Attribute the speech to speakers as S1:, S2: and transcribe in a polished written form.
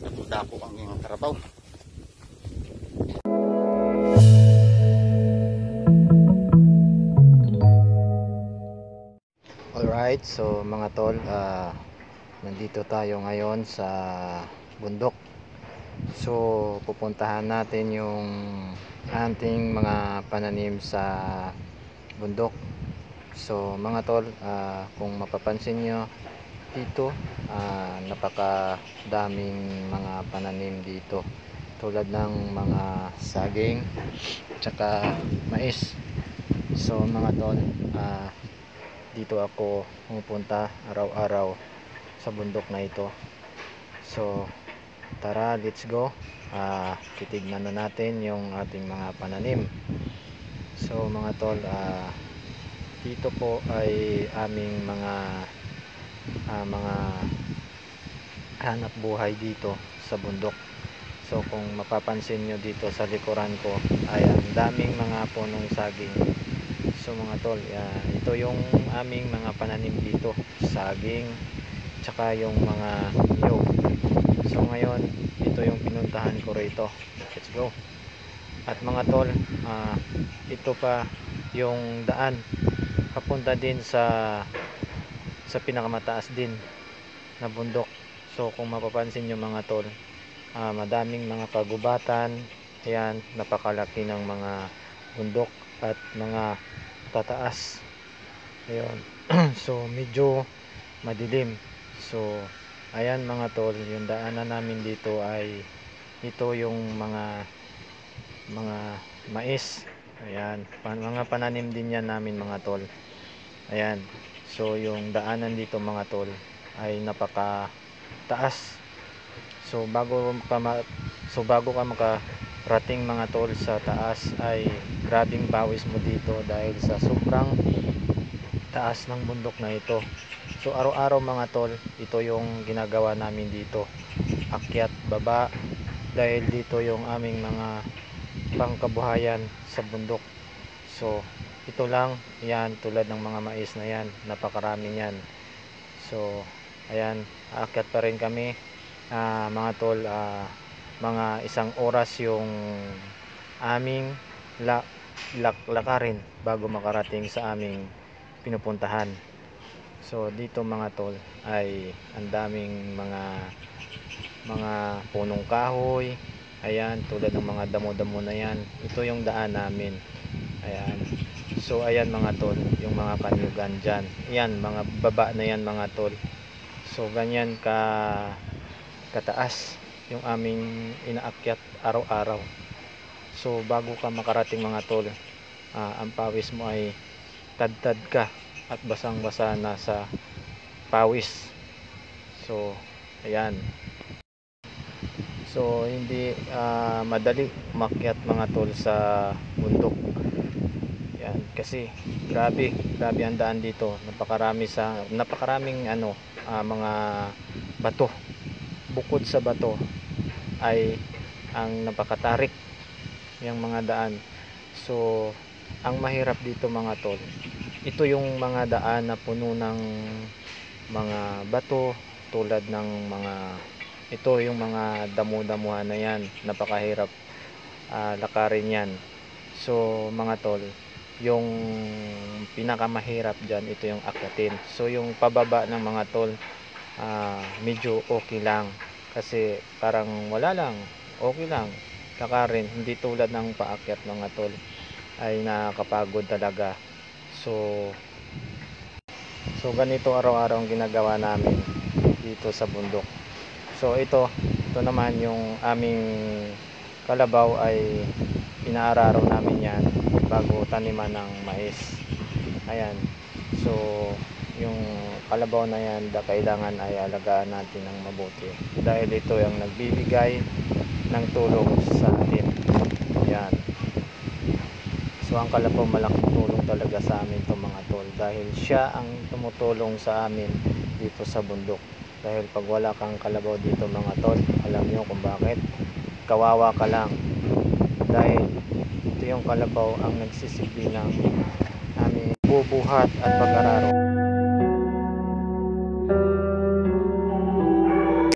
S1: Dako ang iyong karabaw. Alright, so mga tol, nandito tayo ngayon sa bundok. So pupuntahan natin yung ating mga pananim sa bundok. So mga tol, kung mapapansin nyo dito, napakadaming mga pananim dito, tulad ng mga saging tsaka mais. So mga tol, dito ako pumupunta araw-araw sa bundok na ito. So tara, let's go. Titignan na natin yung ating mga pananim. So mga tol, dito po ay aming mga hanap buhay dito sa bundok. So kung mapapansin nyo dito sa likuran ko ay ang daming mga punong saging. So mga tol, ito yung aming mga pananim dito, saging tsaka yung mga niyog. So ngayon, ito yung pinuntahan ko rito. Let's go. At mga tol, ito pa yung daan papunta din sa pinakamataas din na bundok. So kung mapapansin nyo mga tol, madaming mga kagubatan. Ayan, napakalaki ng mga bundok at mga tataas. Ayun. So medyo madilim. So ayan mga tol, yung daanan namin dito ay ito yung mga mais. Ayan, mga pananim din yan namin mga tol. Ayan. So yung daanan dito mga tol ay napaka taas. So bago ka makarating mga tol sa taas ay grabing pawis mo dito dahil sa sobrang taas ng bundok na ito. So araw-araw mga tol, ito yung ginagawa namin dito, akyat baba, dahil dito yung aming mga pangkabuhayan sa bundok. So ito lang yan, tulad ng mga mais na yan, napakarami yan. So ayan, aakyat pa rin kami, mga tol. Mga isang oras yung aming lakarin bago makarating sa aming pinupuntahan. So dito mga tol ay ang daming mga punong kahoy. Ayan, tulad ng mga damo-damo na yan. Ito yung daan namin. Ayan. So ayan mga tol, yung mga kanyugan dyan. Ayan, mga baba na yan mga tol. So ganyan kataas yung aming inaakyat araw-araw. So bago ka makarating mga tol, ang pawis mo ay tad-tad ka at basang-basa na sa pawis. So ayan. So hindi madali umakyat mga tol sa bundok. Yan kasi grabe ang daan dito. Napakaraming mga bato. Bukod sa bato ay ang napakatarik yung mga daan. So ang mahirap dito mga tol, ito yung mga daan na puno ng mga bato, tulad ng mga ito yung mga damo-damuhan na yan, napakahirap lakarin yan. So mga tol, yung pinakamahirap dyan, ito yung akyatin. So yung pababa ng mga tol, medyo okay lang, kasi parang wala lang, okay lang lakarin, hindi tulad ng paakyat mga tol, ay nakakapagod talaga. So ganito araw-araw ang ginagawa namin dito sa bundok. So ito naman yung aming kalabaw, ay inaararo namin yan bago taniman ng mais. Ayan. So yung kalabaw na yan, kailangan ay alagaan natin ng mabuti, dahil ito yung nagbibigay ng tulong sa atin. Ayan. So ang kalabaw, malaking tulong talaga sa amin to mga tol, dahil siya ang tumutulong sa amin dito sa bundok. Dahil pag wala kang kalabaw dito mga tol, alam nyo kung bakit, kawawa ka lang, dahil ito yung kalabaw ang nagsisilbi ng aming bubuhat at pag-araro